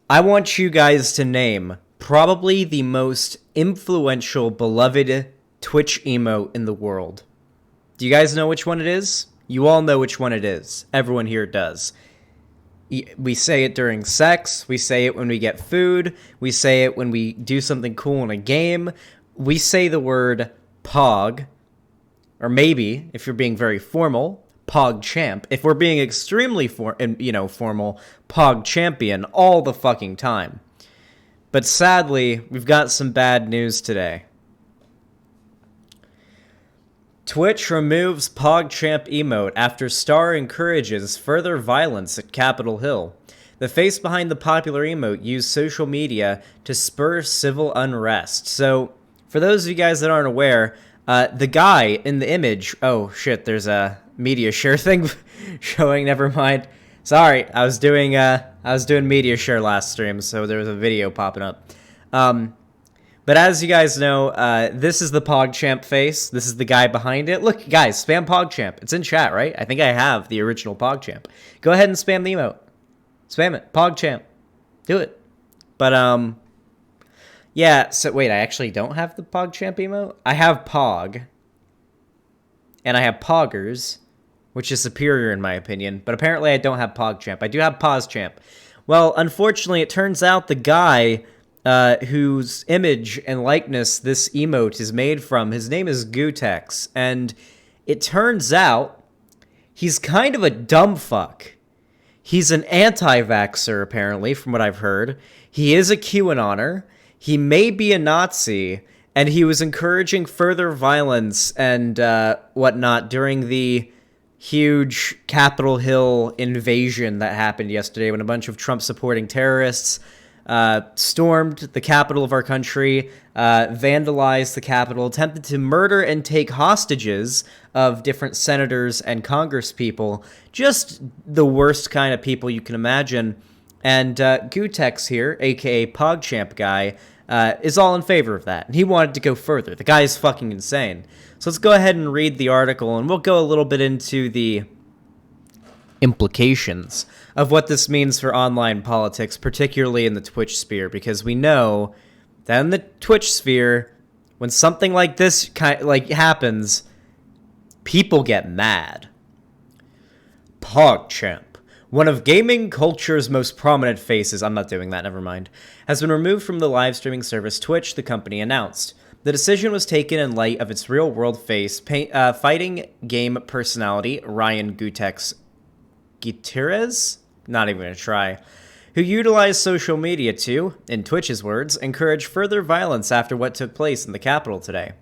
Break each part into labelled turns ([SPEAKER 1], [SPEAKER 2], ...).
[SPEAKER 1] I want you guys to name probably the most influential, beloved Twitch emote in the world. Do you guys know which one it is? You all know which one it is. Everyone here does. We say it during sex. We say it when we get food. We say it when we do something cool in a game. We say the word Pog. Or maybe, if you're being very formal, PogChamp. If we're being extremely formal, PogChampion all the fucking time. But sadly, we've got some bad news today. Twitch removes PogChamp emote after star encourages further violence at Capitol Hill. The face behind the popular emote used social media to spur civil unrest. So, for those of you guys that aren't aware, the guy in the image... Oh, shit, there's a media share thing showing. Never mind. Sorry, I was doing media share last stream, so there was a video popping up. But as you guys know, this is the PogChamp face. This is the guy behind it. Look, guys, spam PogChamp. It's in chat, right? I think I have the original PogChamp. Go ahead and spam the emote. Spam it. PogChamp. Do it. But, yeah, so wait, I actually don't have the PogChamp emote? I have Pog. And I have Poggers, which is superior in my opinion. But apparently I don't have PogChamp. I do have PogChamp. Well, unfortunately, it turns out the guy... whose image and likeness this emote is made from. His name is Gutex, and it turns out he's kind of a dumb fuck. He's an anti-vaxxer, apparently, from what I've heard. He is a QAnoner. He may be a Nazi, and he was encouraging further violence and whatnot during the huge Capitol Hill invasion that happened yesterday when a bunch of Trump-supporting terrorists stormed the capital of our country, vandalized the Capitol, attempted to murder and take hostages of different senators and congresspeople. Just the worst kind of people you can imagine. And Gutex here, aka PogChamp Guy, is all in favor of that. And he wanted to go further. The guy is fucking insane. So let's go ahead and read the article, and we'll go a little bit into the implications of what this means for online politics, particularly in the Twitch sphere, because we know that in the Twitch sphere, when something like this happens, people get mad. PogChamp, one of gaming culture's most prominent faces, I'm not doing that, never mind, has been removed from the live streaming service Twitch, the company announced. The decision was taken in light of its real-world face, fighting game personality Ryan Gutex Gutierrez? Not even gonna try. Who utilized social media to, in Twitch's words, encourage further violence after what took place in the Capitol today.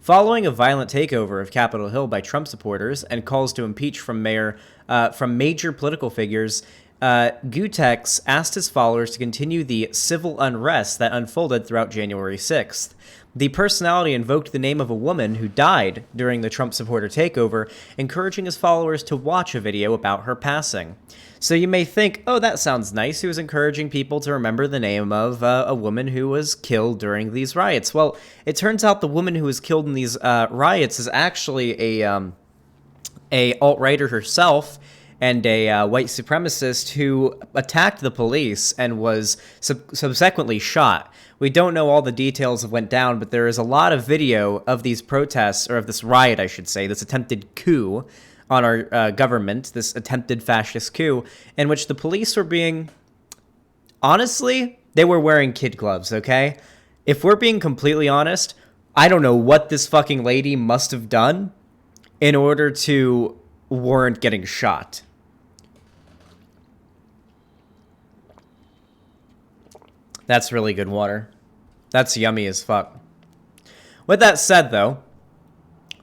[SPEAKER 1] Following a violent takeover of Capitol Hill by Trump supporters and calls to impeach from major political figures, Gutex asked his followers to continue the civil unrest that unfolded throughout January 6th. The personality invoked the name of a woman who died during the Trump supporter takeover, encouraging his followers to watch a video about her passing. So you may think, oh, that sounds nice. He was encouraging people to remember the name of a woman who was killed during these riots. Well, it turns out the woman who was killed in these riots is actually a alt-righter herself, and a white supremacist who attacked the police and was subsequently shot. We don't know all the details of what went down, but there is a lot of video of these protests, or of this riot, I should say, this attempted coup on our government, this attempted fascist coup, in which the police were being... Honestly, they were wearing kid gloves, okay? If we're being completely honest, I don't know what this fucking lady must have done in order to warrant getting shot. That's really good water. That's yummy as fuck. With that said, though,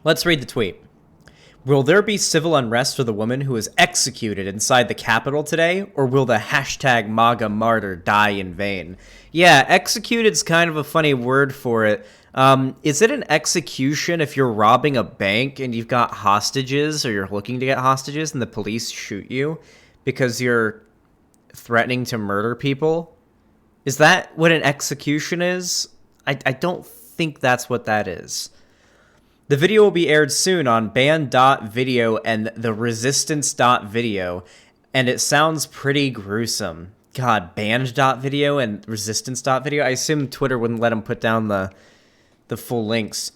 [SPEAKER 1] let's read the tweet. Will there be civil unrest for the woman who was executed inside the Capitol today, or will the hashtag MAGA martyr die in vain? Yeah, executed's kind of a funny word for it. Is it an execution if you're robbing a bank and you've got hostages, or you're looking to get hostages, and the police shoot you because you're threatening to murder people? Is that what an execution is? I don't think that's what that is. The video will be aired soon on ban.video and the resistance.video, and it sounds pretty gruesome. God, banned.video and resistance.video. I assume Twitter wouldn't let him put down the full links.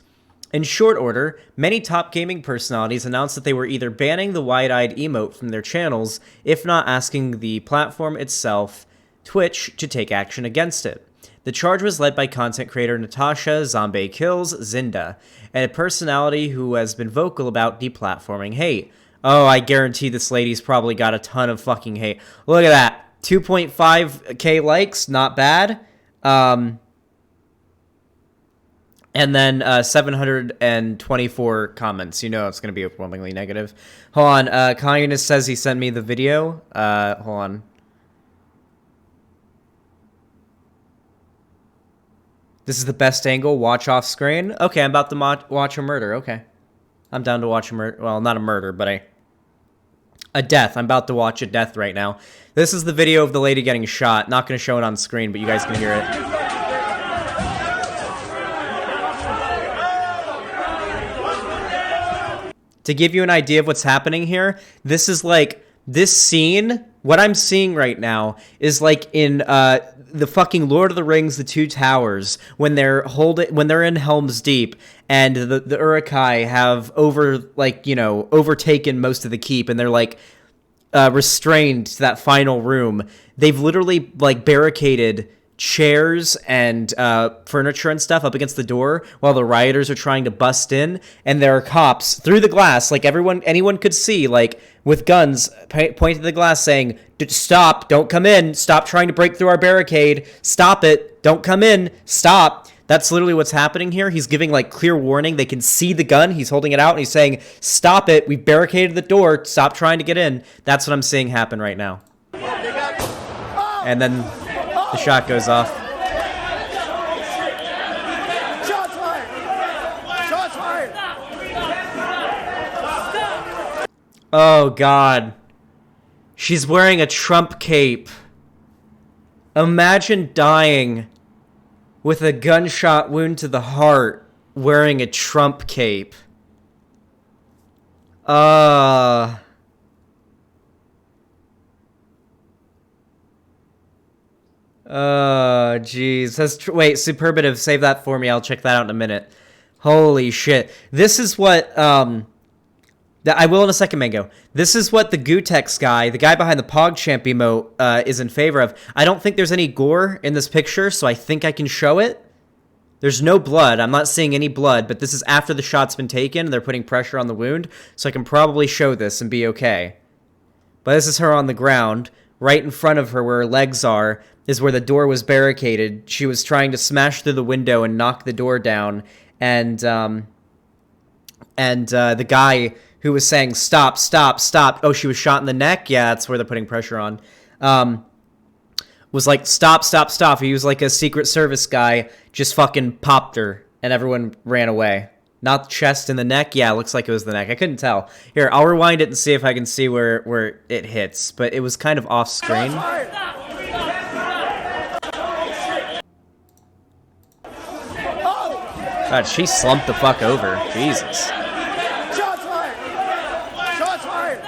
[SPEAKER 1] In short order, many top gaming personalities announced that they were either banning the wide-eyed emote from their channels, if not asking the platform itself, Twitch, to take action against it. The charge was led by content creator Natasha Zombie Kills Zinda, a personality who has been vocal about deplatforming hate. Oh, I guarantee this lady's probably got a ton of fucking hate. Look at that. 2.5k likes, not bad. And then 724 comments. You know it's going to be overwhelmingly negative. Hold on. Communist says he sent me the video. Hold on. This is the best angle. Watch off screen. Okay, I'm about to watch a murder. Okay. I'm down to watch a murder. Well, not a murder, but a death. I'm about to watch a death right now. This is the video of the lady getting shot. Not going to show it on screen, but you guys can hear it. To give you an idea of what's happening here, this is like, this scene, what I'm seeing right now is like in the fucking Lord of the Rings, The Two Towers, when they're in Helm's Deep, and the Uruk-hai have overtaken most of the keep, and they're like restrained to that final room. They've literally like barricaded chairs and furniture and stuff up against the door while the rioters are trying to bust in, and there are cops through the glass, like anyone could see, like with guns pointing to the glass saying, stop, don't come in, stop trying to break through our barricade, stop it, don't come in, stop. That's literally what's happening here. He's giving like clear warning. They can see the gun, he's holding it out, and he's saying, stop it, we've barricaded the door, stop trying to get in. That's what I'm seeing happen right now. And then the shot goes off.
[SPEAKER 2] Shots fired! Shots fired!
[SPEAKER 1] Oh, God. She's wearing a Trump cape. Imagine dying with a gunshot wound to the heart wearing a Trump cape. Oh, jeez. Wait, Superbative, save that for me. I'll check that out in a minute. Holy shit. This is what, I will in a second, Mango. This is what the Gutex guy, the guy behind the PogChamp emote, is in favor of. I don't think there's any gore in this picture, so I think I can show it. There's no blood. I'm not seeing any blood, but this is after the shot's been taken, and they're putting pressure on the wound, so I can probably show this and be okay. But this is her on the ground. Right in front of her, where her legs are, is where the door was barricaded. She was trying to smash through the window and knock the door down, and the guy who was saying, stop, stop, stop. Oh, she was shot in the neck? Yeah, that's where they're putting pressure on. Was like, stop, stop, stop. He was like a Secret Service guy, just fucking popped her, and everyone ran away. Not the chest and the neck? Yeah, it looks like it was the neck. I couldn't tell. Here, I'll rewind it and see if I can see where it hits, but it was kind of off screen. God, she slumped the fuck over. Jesus.
[SPEAKER 2] Shots fired! Shots fired!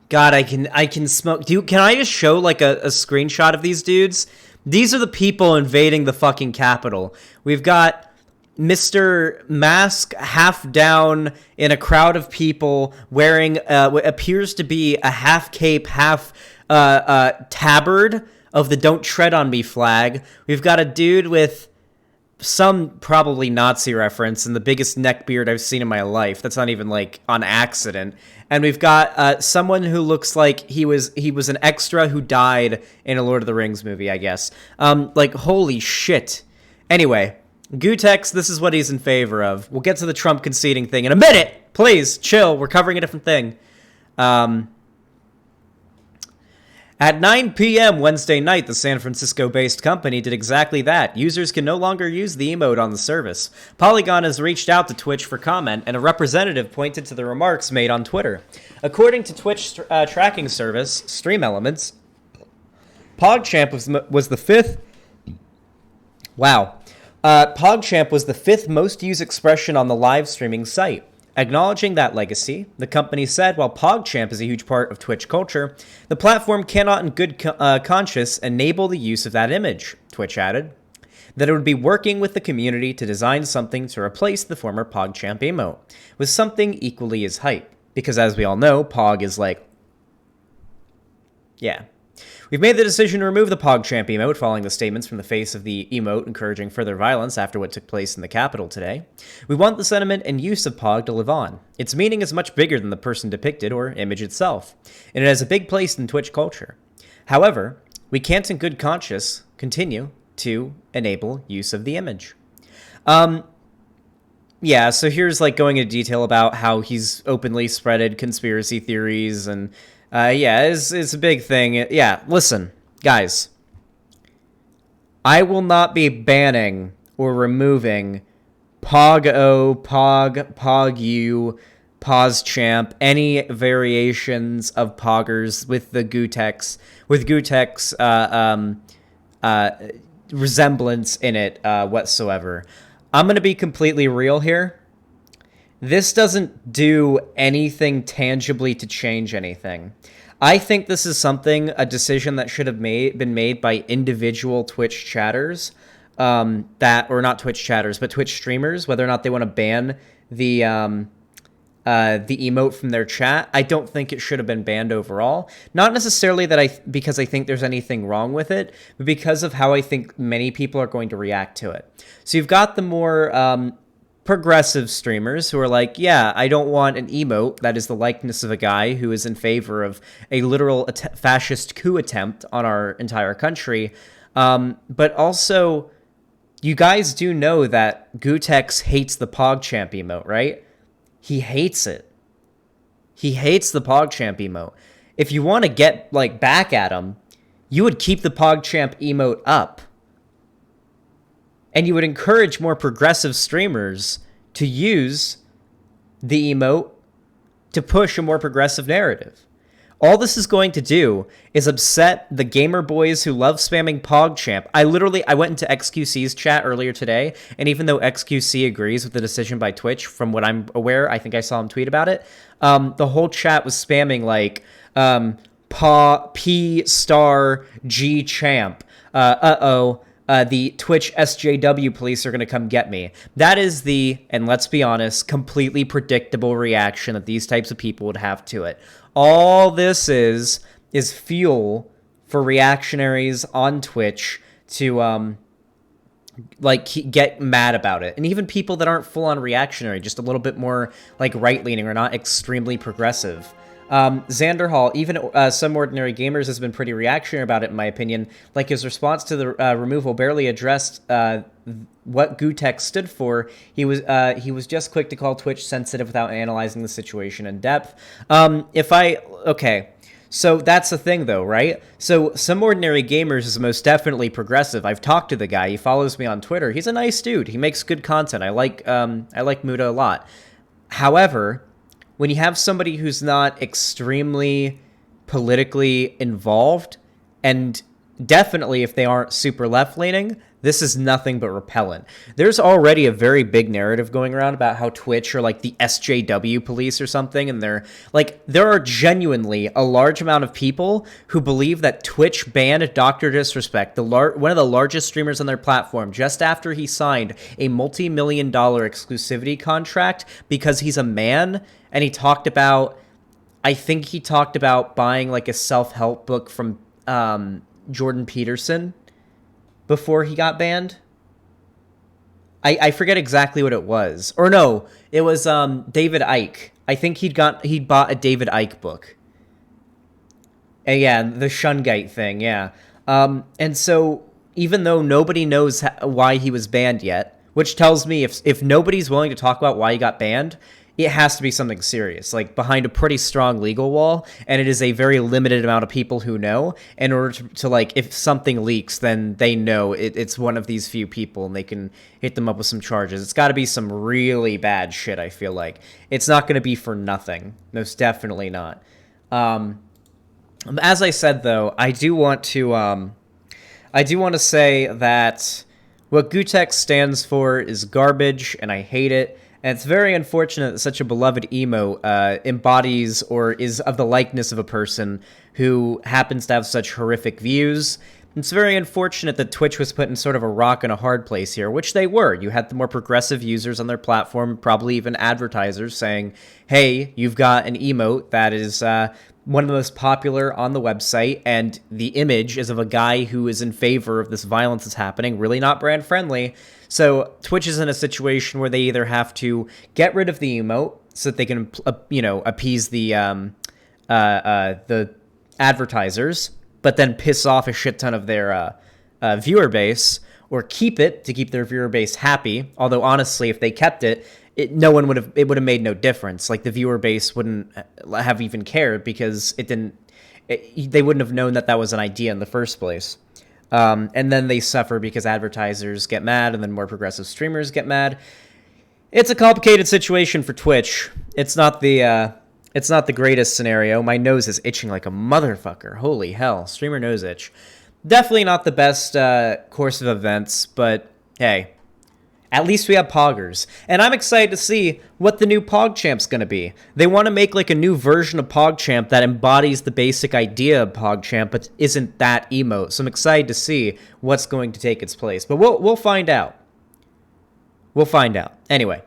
[SPEAKER 1] God, I can smoke. Can I just show like a screenshot of these dudes? These are the people invading the fucking Capitol. We've got Mr. Mask half down in a crowd of people wearing what appears to be a half cape, half tabard of the "Don't Tread on Me" flag. We've got a dude with some probably Nazi reference and the biggest neck beard I've seen in my life. That's not even like on accident. And we've got someone who looks like he was an extra who died in a Lord of the Rings movie, I guess. Like, holy shit. Anyway, Gutex, this is what he's in favor of. We'll get to the Trump conceding thing in a minute. Please, chill. We're covering a different thing. At 9 p.m. Wednesday night, the San Francisco-based company did exactly that. Users can no longer use the emote on the service. Polygon has reached out to Twitch for comment, and a representative pointed to the remarks made on Twitter. According to Twitch tracking service, Stream Elements, PogChamp was the fifth... Wow. PogChamp was the fifth most used expression on the live streaming site. Acknowledging that legacy, the company said while PogChamp is a huge part of Twitch culture, the platform cannot in good conscience enable the use of that image, Twitch added. That it would be working with the community to design something to replace the former PogChamp emote with something equally as hype. Because as we all know, Pog is like... yeah. We've made the decision to remove the PogChamp emote following the statements from the face of the emote encouraging further violence after what took place in the Capitol today. We want the sentiment and use of Pog to live on. Its meaning is much bigger than the person depicted or image itself, and it has a big place in Twitch culture. However, we can't in good conscience continue to enable use of the image. Yeah, so here's like going into detail about how he's openly spreaded conspiracy theories and yeah, it's a big thing. Yeah, listen, guys. I will not be banning or removing PogO, Pog, PogU, PogChamp, any variations of Poggers with the Gutex, resemblance in it whatsoever. I'm going to be completely real here. This doesn't do anything tangibly to change anything. I think this is a decision that should have been made by individual Twitch chatters, or not Twitch chatters, but Twitch streamers, whether or not they want to ban the emote from their chat. I don't think it should have been banned overall. Not necessarily because I think there's anything wrong with it, but because of how I think many people are going to react to it. So you've got the more progressive streamers who are like, yeah, I don't want an emote that is the likeness of a guy who is in favor of a literal fascist coup attempt on our entire country. But also, you guys do know that Gutex hates the PogChamp emote, right? He hates it. He hates the PogChamp emote. If you want to get like back at him, you would keep the PogChamp emote up. And you would encourage more progressive streamers to use the emote to push a more progressive narrative. All this is going to do is upset the gamer boys who love spamming PogChamp. I went into XQC's chat earlier today, and even though XQC agrees with the decision by Twitch, from what I'm aware, I think I saw him tweet about it, the whole chat was spamming like, P star G champ. The Twitch SJW police are going to come get me. That is and let's be honest, completely predictable reaction that these types of people would have to it. All this is fuel for reactionaries on Twitch to, get mad about it. And even people that aren't full-on reactionary, just a little bit more, like, right-leaning or not extremely progressive. Xander Hall, even Some Ordinary Gamers has been pretty reactionary about it, in my opinion. Like, his response to the removal barely addressed what Gutex stood for. He was just quick to call Twitch sensitive without analyzing the situation in depth. Okay, so that's the thing, though, right? So Some Ordinary Gamers is most definitely progressive. I've talked to the guy. He follows me on Twitter. He's a nice dude. He makes good content. I like Muda a lot. However, when you have somebody who's not extremely politically involved, and definitely if they aren't super left-leaning, this is nothing but repellent. There's already a very big narrative going around about how Twitch are like the SJW police or something, and there are genuinely a large amount of people who believe that Twitch banned Dr. Disrespect, one of the largest streamers on their platform, just after he signed a multi-million-dollar exclusivity contract because he's a man, and I think he talked about buying like a self-help book from Jordan Peterson before he got banned. I forget exactly what it was. Or no, it was David Icke. I think he'd bought a David Icke book. And yeah, the Shungite thing, yeah. And so even though nobody knows why he was banned yet, which tells me if nobody's willing to talk about why he got banned, it has to be something serious, like behind a pretty strong legal wall, and it is a very limited amount of people who know. In order to like, if something leaks, then they know it's one of these few people, and they can hit them up with some charges. It's got to be some really bad shit, I feel like. It's not going to be for nothing. Most definitely not. As I said, though, I do want to say that what Gutex stands for is garbage, and I hate it. And it's very unfortunate that such a beloved emote embodies or is of the likeness of a person who happens to have such horrific views. It's very unfortunate that Twitch was put in sort of a rock and a hard place here, which they were. You had the more progressive users on their platform, probably even advertisers, saying, hey, you've got an emote that is one of the most popular on the website, and the image is of a guy who is in favor of this violence that's happening, really not brand friendly. So Twitch is in a situation where they either have to get rid of the emote so that they can, appease the advertisers, but then piss off a shit ton of their viewer base, or keep it to keep their viewer base happy. Although honestly, if they kept it, it would have made no difference. Like, the viewer base wouldn't have even cared, because they wouldn't have known that was an idea in the first place. And then they suffer because advertisers get mad, and then more progressive streamers get mad. It's a complicated situation for Twitch. It's not the greatest scenario. My nose is itching like a motherfucker. Holy hell, streamer nose itch. Definitely not the best course of events, but hey, at least we have Poggers. And I'm excited to see what the new PogChamp's going to be. They want to make like a new version of PogChamp that embodies the basic idea of PogChamp, but isn't that emote. So I'm excited to see what's going to take its place. But we'll find out. We'll find out. Anyway,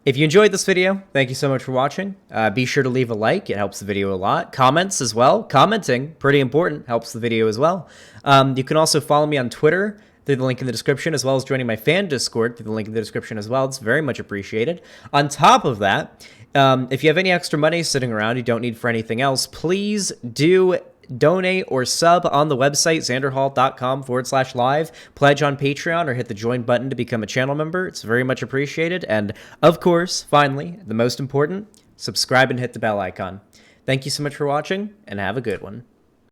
[SPEAKER 1] if you enjoyed this video, thank you so much for watching. Be sure to leave a like. It helps the video a lot. Comments as well. Commenting, pretty important, helps the video as well. You can also follow me on Twitter through the link in the description, as well as joining my fan Discord through the link in the description as well. It's very much appreciated. On top of that, if you have any extra money sitting around you don't need for anything else, please do donate or sub on the website, xanderhall.com/live, pledge on Patreon, or hit the join button to become a channel member. It's very much appreciated. And of course, finally, the most important, subscribe and hit the bell icon. Thank you so much for watching, and have a good one.